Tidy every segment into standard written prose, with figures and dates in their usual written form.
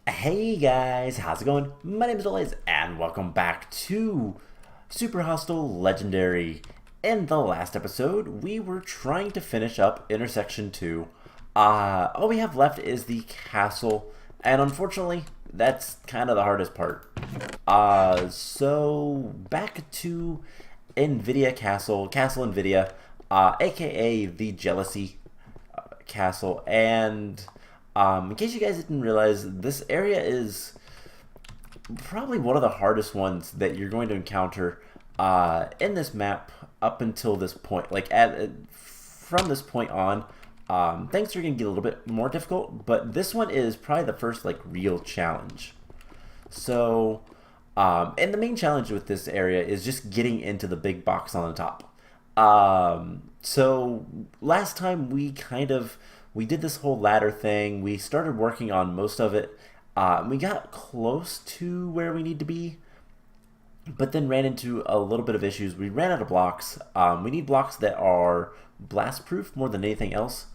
Hey guys, how's it going? My name is Elias, and welcome back to Super Hostile Legendary. In the last episode, we were trying to finish up Intersection 2. All we have left is the castle, and unfortunately, that's kind of the hardest part. So back to Invidia Castle, Castle Invidia, aka the Jealousy Castle, and in case you guys didn't realize, this area is probably one of the hardest ones that you're going to encounter in this map up until this point. From this point on, things are going to get a little bit more difficult, but this one is probably the first real challenge. So, and the main challenge with this area is just getting into the big box on the top. So last time we did this whole ladder thing. We started working on most of it. We got close to where we need to be, but then ran into a little bit of issues. We ran out of blocks. We need blocks that are blast proof more than anything else,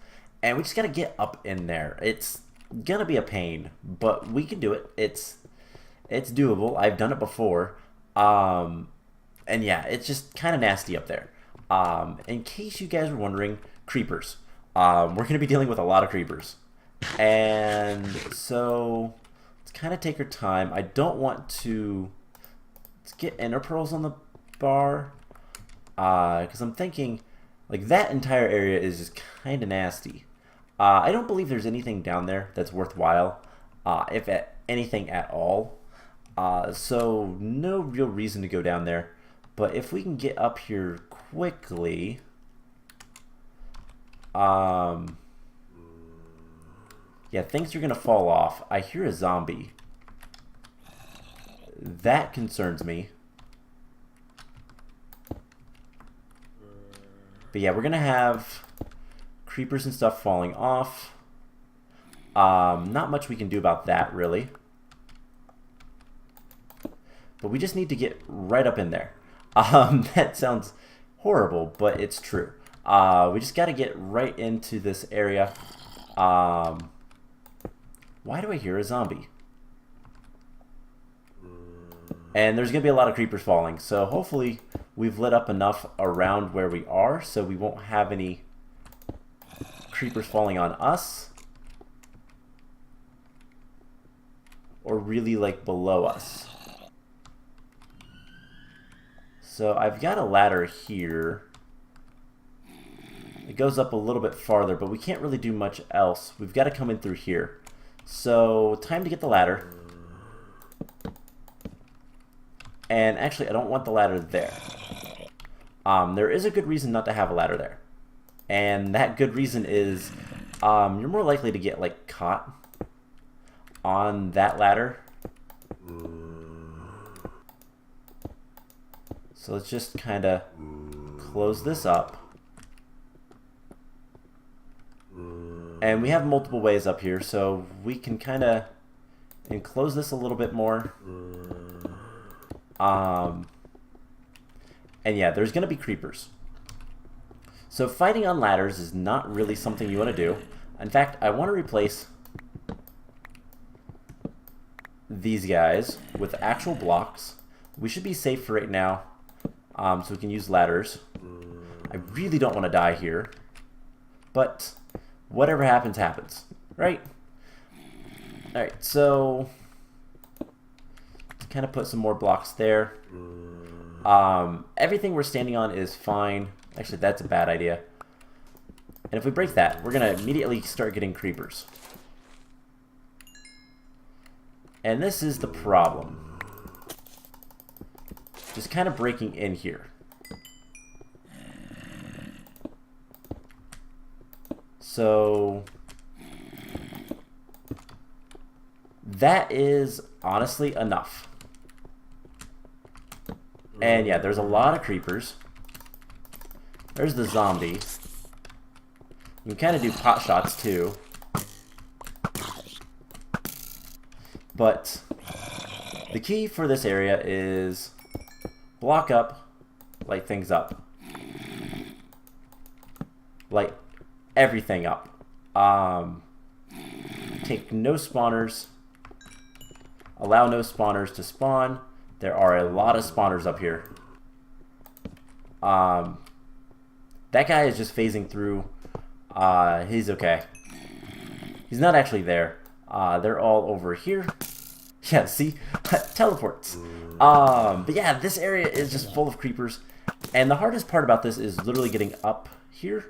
and we just gotta get up in there. It's gonna be a pain, but we can do it. It's doable. I've done it before. And yeah, it's just kind of nasty up there. In case you guys were wondering, creepers. We're going to be dealing with a lot of creepers. And so, let's kind of take our time. I don't want to... Let's get ender pearls on the bar. Because I'm thinking, that entire area is just kind of nasty. I don't believe there's anything down there that's worthwhile. If anything at all. So, no real reason to go down there. But if we can get up here quickly... yeah, things are gonna fall off. I hear a zombie. That concerns me. But yeah, we're gonna have creepers and stuff falling off. Not much we can do about that, really. But we just need to get right up in there. That sounds horrible, but it's true. We just got to get right into this area. Why do I hear a zombie? And there's going to be a lot of creepers falling. So hopefully we've lit up enough around where we are so we won't have any creepers falling on us. Or really below us. So I've got a ladder here. It goes up a little bit farther, but we can't really do much else. We've got to come in through here. So, time to get the ladder. And actually, I don't want the ladder there. There is a good reason not to have a ladder there. And that good reason is you're more likely to get, caught on that ladder. So let's just kind of close this up. And we have multiple ways up here, so we can kind of enclose this a little bit more. And yeah, there's going to be creepers. So fighting on ladders is not really something you want to do. In fact, I want to replace these guys with actual blocks. We should be safe for right now, so we can use ladders. I really don't want to die here, but whatever happens, happens, right? Alright, so kind of put some more blocks there. Everything we're standing on is fine. Actually, that's a bad idea. And if we break that, we're going to immediately start getting creepers. And this is the problem. Just kind of breaking in here. So that is honestly enough. And yeah, there's a lot of creepers. There's the zombie. You can kind of do pot shots too. But the key for this area is block up, light things up. Light everything up. Take no spawners. Allow no spawners to spawn. There are a lot of spawners up here. That guy is just phasing through. He's okay. He's not actually there. They're all over here. Yeah, see? Teleports. But yeah, this area is just full of creepers. And the hardest part about this is literally getting up here.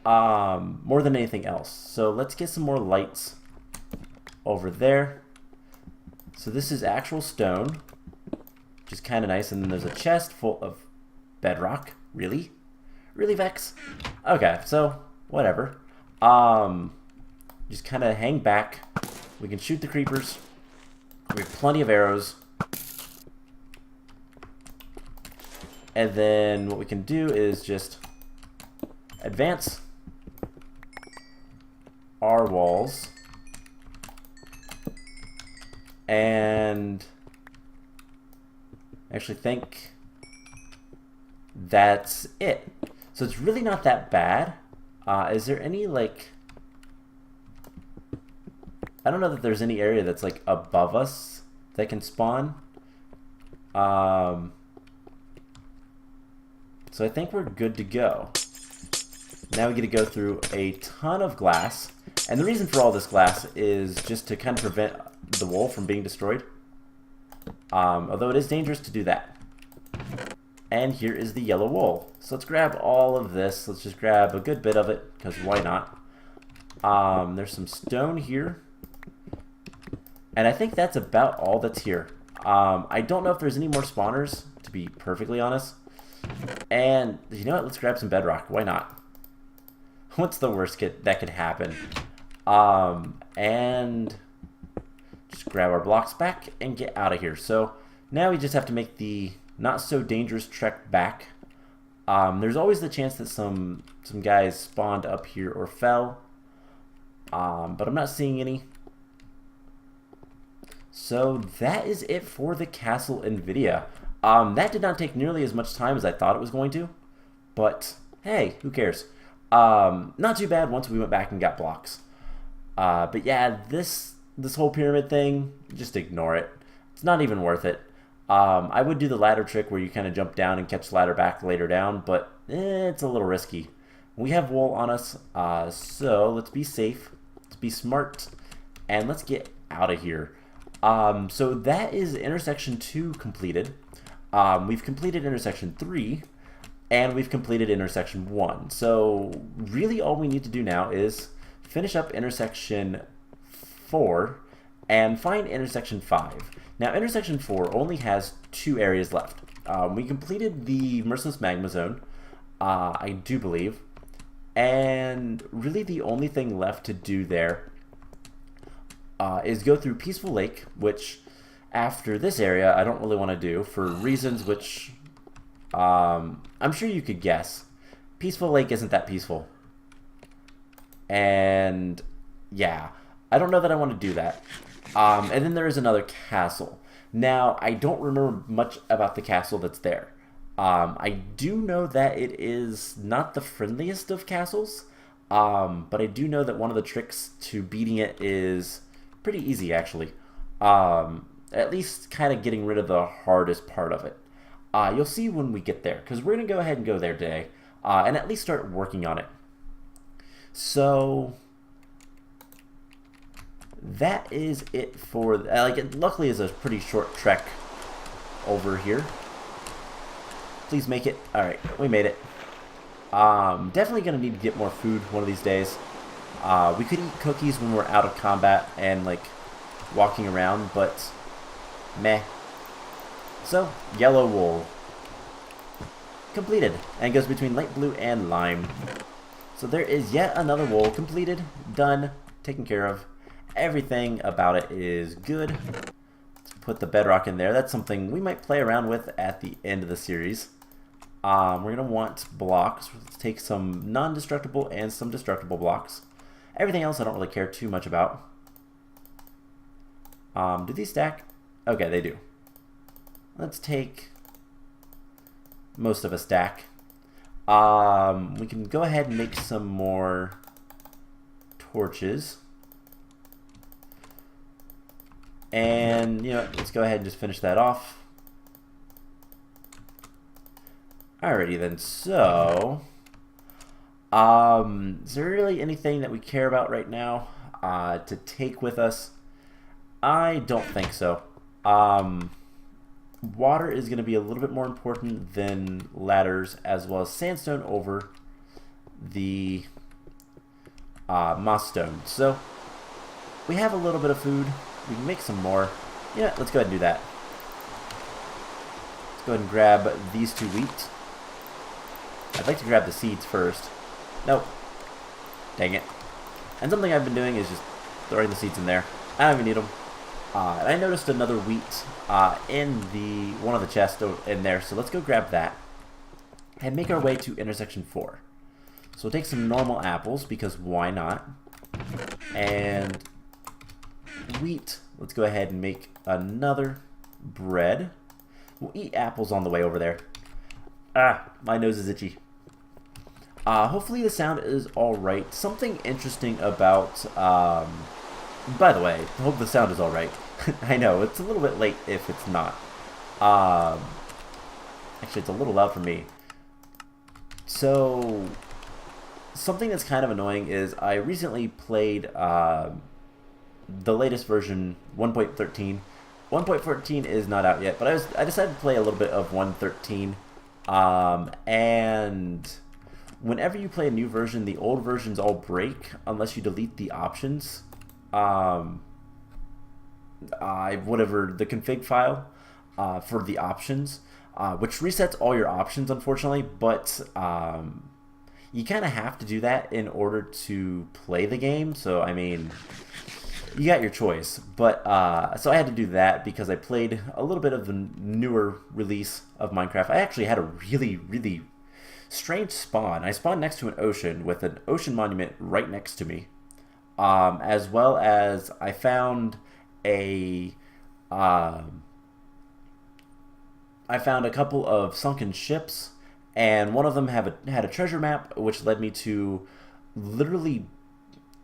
More than anything else. So let's get some more lights over there. So this is actual stone, which is kind of nice. And then there's a chest full of bedrock. Really? Really, Vechs? Okay, so whatever. Just kind of hang back. We can shoot the creepers. We have plenty of arrows. And then what we can do is just advance our walls. And actually think that's it. So it's really not that bad. Is there any, like... I don't know that there's any area that's, like, above us that can spawn. So I think we're good to go. Now we get to go through a ton of glass. And the reason for all this glass is just to kind of prevent the wool from being destroyed. Although it is dangerous to do that. And here is the yellow wool. So let's grab all of this. Let's just grab a good bit of it, because why not? There's some stone here. And I think that's about all that's here. I don't know if there's any more spawners, to be perfectly honest. And you know what? Let's grab some bedrock. Why not? What's the worst that could happen? And just grab our blocks back and get out of here. So now we just have to make the not so dangerous trek back. There's always the chance that some guys spawned up here or fell. But I'm not seeing any. So that is it for the Castle Invidia. That did not take nearly as much time as I thought it was going to. But hey, who cares? Not too bad once we went back and got blocks. But yeah, this whole pyramid thing, just ignore it. It's not even worth it. I would do the ladder trick where you kind of jump down and catch the ladder back later down, but it's a little risky. We have wool on us, so let's be safe, let's be smart, and let's get out of here. So that is intersection 2 completed. We've completed intersection 3, and we've completed intersection 1. So really all we need to do now is finish up intersection 4 and find intersection 5. Now intersection 4 only has 2 areas left. We completed the Merciless Magma Zone, I do believe, and really the only thing left to do there is go through Peaceful Lake, which after this area I don't really want to do for reasons which I'm sure you could guess. Peaceful Lake isn't that peaceful. And yeah, I don't know that I want to do that. And then there is another castle. Now, I don't remember much about the castle that's there. I do know that it is not the friendliest of castles, but I do know that one of the tricks to beating it is pretty easy, actually. At least kind of getting rid of the hardest part of it. You'll see when we get there, because we're going to go ahead and go there today, and at least start working on it. So that is it for luckily it's a pretty short trek over here. Please make it. All right, we made it. Definitely gonna need to get more food one of these days. We could eat cookies when we're out of combat and like walking around, but meh. So yellow wool completed, and goes between light blue and lime. So there is yet another wool completed, done, taken care of. Everything about it is good. Let's put the bedrock in there. That's something we might play around with at the end of the series. We're going to want blocks. Let's take some non-destructible and some destructible blocks. Everything else I don't really care too much about. Do these stack? Okay, they do. Let's take most of a stack. We can go ahead and make some more torches. And, you know, let's go ahead and just finish that off. Alrighty then, so... is there really anything that we care about right now to take with us? I don't think so. Water is going to be a little bit more important than ladders, as well as sandstone over the moss stone. So we have a little bit of food. We can make some more. Yeah, let's go ahead and do that. Let's go ahead and grab these 2 wheat. I'd like to grab the seeds first. Nope. Dang it. And something I've been doing is just throwing the seeds in there. I don't even need them. And I noticed another wheat in one of the chests in there, so let's go grab that and make our way to intersection 4. So we'll take some normal apples, because why not? And wheat. Let's go ahead and make another bread. We'll eat apples on the way over there. Ah, my nose is itchy. Hopefully the sound is alright. Something interesting about... by the way, I hope the sound is alright. I know, it's a little bit late if it's not. Actually, it's a little loud for me. So, something that's kind of annoying is I recently played the latest version, 1.13. 1.14 is not out yet, but I decided to play a little bit of 1.13. And whenever you play a new version, the old versions all break unless you delete the options. Whatever the config file for the options, which resets all your options, unfortunately, but you kind of have to do that in order to play the game. So I mean, you got your choice, but so I had to do that because I played a little bit of the newer release of Minecraft. I actually had a really strange spawn. I spawned next to an ocean with an ocean monument right next to me. As well as I found a couple of sunken ships, and one of them had a treasure map, which led me to literally,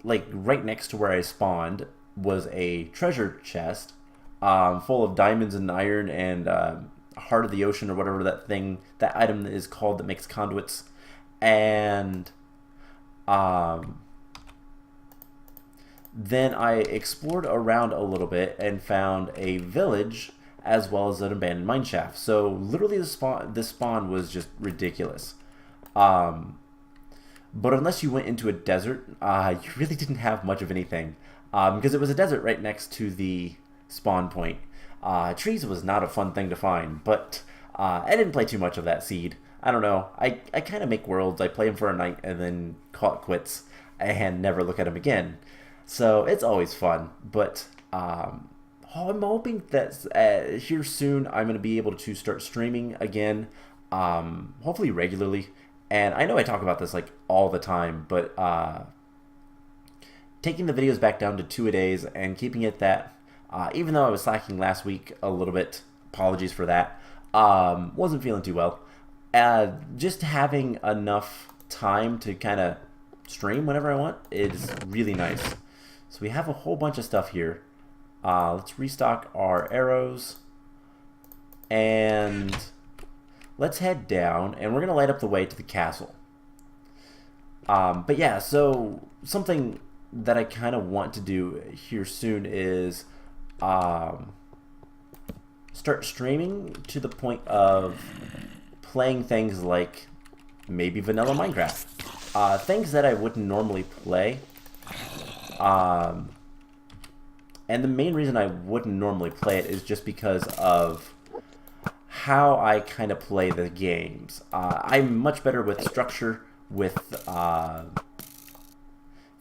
like, right next to where I spawned was a treasure chest full of diamonds and iron and heart of the ocean, or whatever that item is called that makes conduits. And then I explored around a little bit and found a village as well as an abandoned mineshaft. So literally this spawn was just ridiculous. But unless you went into a desert, you really didn't have much of anything. Because it was a desert right next to the spawn point. Trees was not a fun thing to find, but I didn't play too much of that seed. I don't know. I kind of make worlds. I play them for a night and then call it quits and never look at them again. So it's always fun, but I'm hoping that here soon I'm going to be able to start streaming again, hopefully regularly. And I know I talk about this like all the time, but taking the videos back down to 2 a days and keeping it that, even though I was slacking last week a little bit, apologies for that, wasn't feeling too well. Just having enough time to kind of stream whenever I want is really nice. So we have a whole bunch of stuff here. Let's restock our arrows. And let's head down, and we're going to light up the way to the castle. But yeah, so something that I kind of want to do here soon is start streaming to the point of playing things like maybe vanilla Minecraft. Things that I wouldn't normally play. And the main reason I wouldn't normally play it is just because of how I kind of play the games. I'm much better with structure, with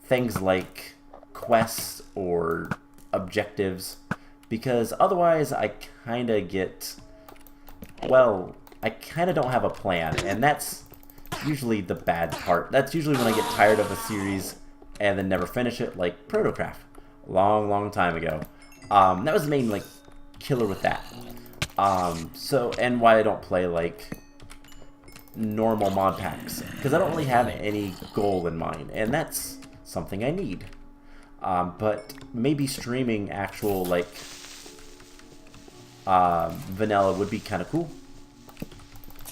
things like quests or objectives, because otherwise I kind of get, well, I kind of don't have a plan, and that's usually the bad part. That's usually when I get tired of a series and then never finish it, like Protocraft, long time ago. That was the main like killer with that. So, and why I don't play like normal mod packs, because I don't really have any goal in mind, and that's something I need. But maybe streaming actual like vanilla would be kind of cool.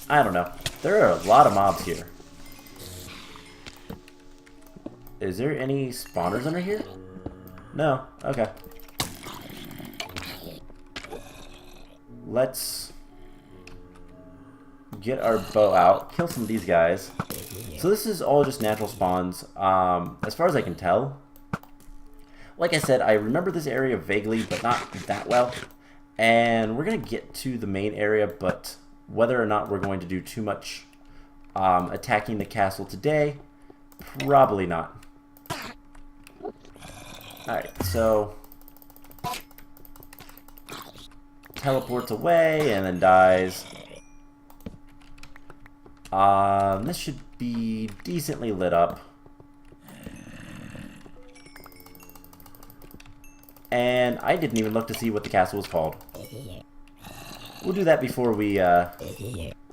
I don't know. There are a lot of mobs here. Is there any spawners under here? No. Okay. Let's get our bow out, kill some of these guys. So this is all just natural spawns, as far as I can tell. Like I said, I remember this area vaguely, but not that well. And we're going to get to the main area, but whether or not we're going to do too much attacking the castle today, probably not. Alright, so teleports away and then dies. This should be decently lit up. And I didn't even look to see what the castle was called. We'll do that before we head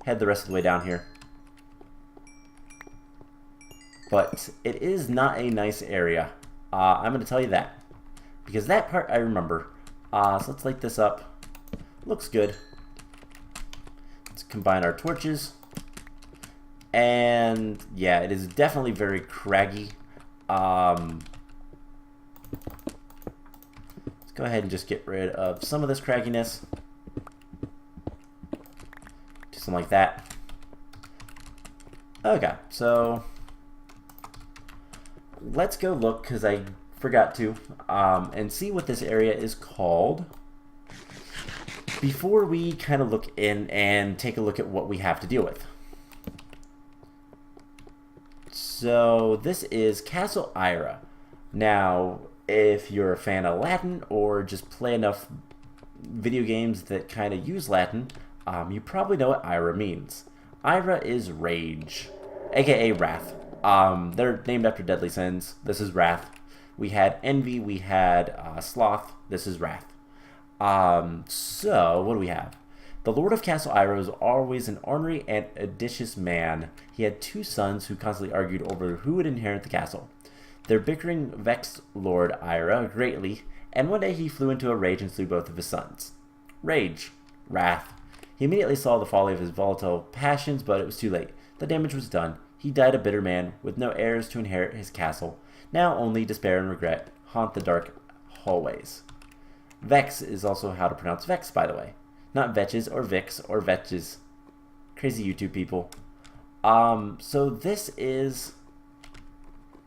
the rest of the way down here. But it is not a nice area. I'm going to tell you that. Because that part I remember. So let's light this up. Looks good. Let's combine our torches. And yeah, it is definitely very craggy. Let's go ahead and just get rid of some of this cragginess. Do something like that. Okay, so let's go look, because I forgot to, and see what this area is called before we kind of look in and take a look at what we have to deal with. So this is Castle Invidia. Now, if you're a fan of Latin or just play enough video games that kind of use Latin, you probably know what Invidia means. Invidia is rage, aka wrath. They're named after deadly sins. This is wrath. We had envy, we had sloth. This is wrath. So what do we have? The Lord of Castle Invidia was always an ornery and audacious man. He had two sons who constantly argued over who would inherit the castle. Their bickering vexed Lord Invidia greatly, and one day he flew into a rage and slew both of his sons. Rage. Wrath. He immediately saw the folly of his volatile passions, but it was too late. The damage was done. He died a bitter man, with no heirs to inherit his castle. Now only despair and regret haunt the dark hallways. Vechs is also how to pronounce Vechs, by the way. Not Vechs or Vix or Vechs. Crazy YouTube people. So this is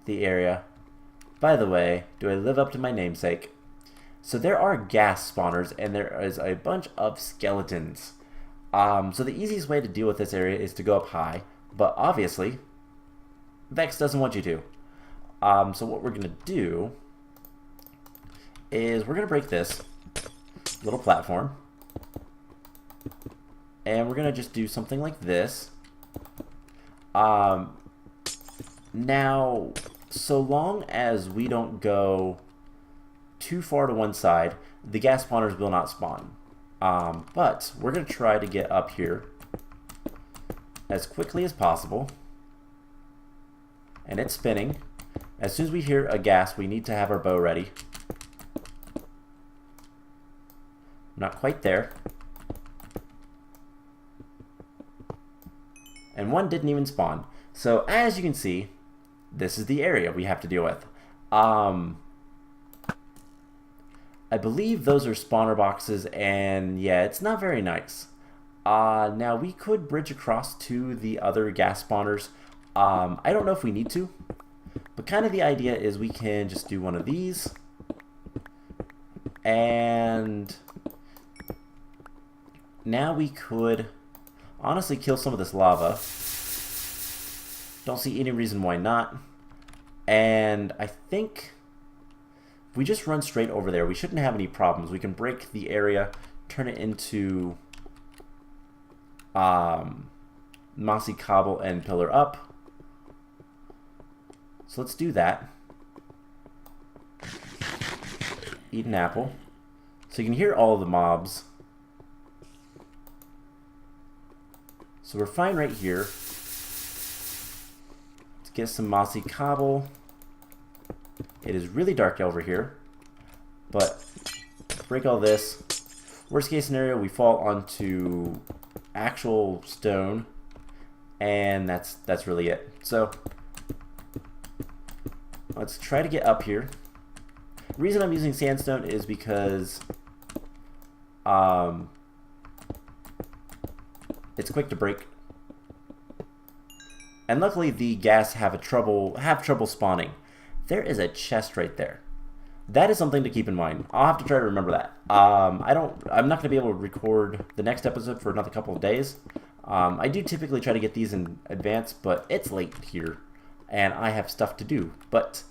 the area. By the way, do I live up to my namesake? So there are gas spawners and there is a bunch of skeletons. So the easiest way to deal with this area is to go up high, but obviously Vechs doesn't want you to. So what we're going to do is we're going to break this little platform. And we're going to just do something like this. Now, so long as we don't go too far to one side, the gas spawners will not spawn. But we're going to try to get up here as quickly as possible. And it's spinning. As soon as we hear a gas, we need to have our bow ready. Not quite there. And one didn't even spawn. So as you can see, this is the area we have to deal with. I believe those are spawner boxes, and yeah, it's not very nice. Now we could bridge across to the other gas spawners. I don't know if we need to, but kind of the idea is we can just do one of these. And now we could honestly kill some of this lava. Don't see any reason why not. And I think if we just run straight over there, we shouldn't have any problems. We can break the area, turn it into mossy cobble and pillar up. So let's do that. Eat an apple. So you can hear all of the mobs. So we're fine right here. Let's get some mossy cobble. It is really dark over here, but break all this. Worst case scenario, we fall onto actual stone, and that's really it. So let's try to get up here. The reason I'm using sandstone is because it's quick to break, and luckily the ghast have trouble spawning. There is a chest right there. That is something to keep in mind. I'll have to try to remember that. I'm not going to be able to record the next episode for another couple of days. I do typically try to get these in advance, but it's late here, and I have stuff to do. But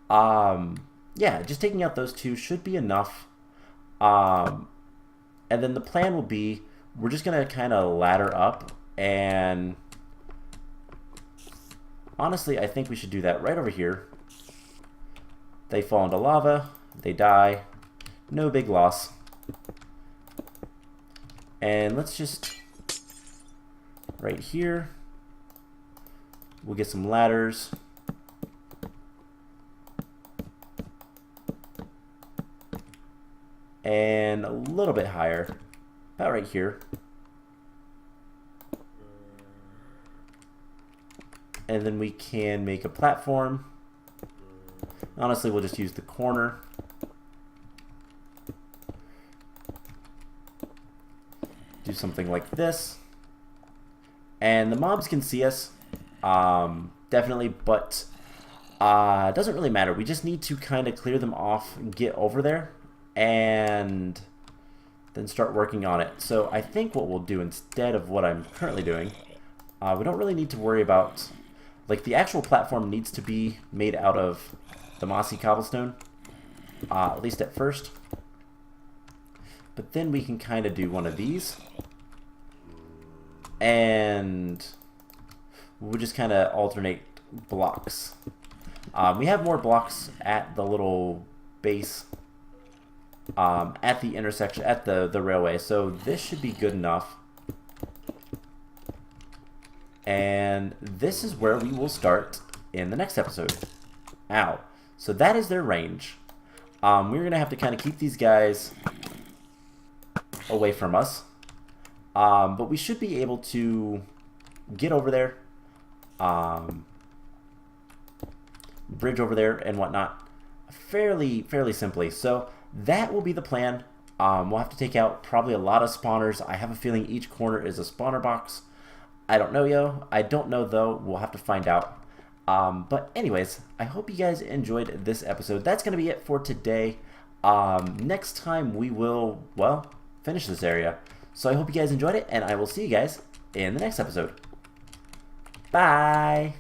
yeah, just taking out those two should be enough. And then the plan will be, we're just going to kind of ladder up, and honestly, I think we should do that right over here. They fall into lava, they die, no big loss. And let's just, right here, we'll get some ladders. And a little bit higher, about right here. And then we can make a platform. Honestly, we'll just use the corner. Do something like this. And the mobs can see us, definitely, but it doesn't really matter. We just need to kind of clear them off and get over there, and then start working on it. So I think what we'll do instead of what I'm currently doing, we don't really need to worry about, like, the actual platform needs to be made out of the mossy cobblestone, at least at first. But then we can kind of do one of these, and we'll just kind of alternate blocks. We have more blocks at the little base, at the intersection, at the railway, so this should be good enough. And this is where we will start in the next episode. Ow. So that is their range. We're going to have to kind of keep these guys away from us. But we should be able to get over there, bridge over there and whatnot, fairly simply. So that will be the plan. We'll have to take out probably a lot of spawners. I have a feeling each corner is a spawner box. I don't know, I don't know, though. We'll have to find out. But anyways, I hope you guys enjoyed this episode. That's going to be it for today. Next time we will, well, finish this area. So I hope you guys enjoyed it, and I will see you guys in the next episode. Bye!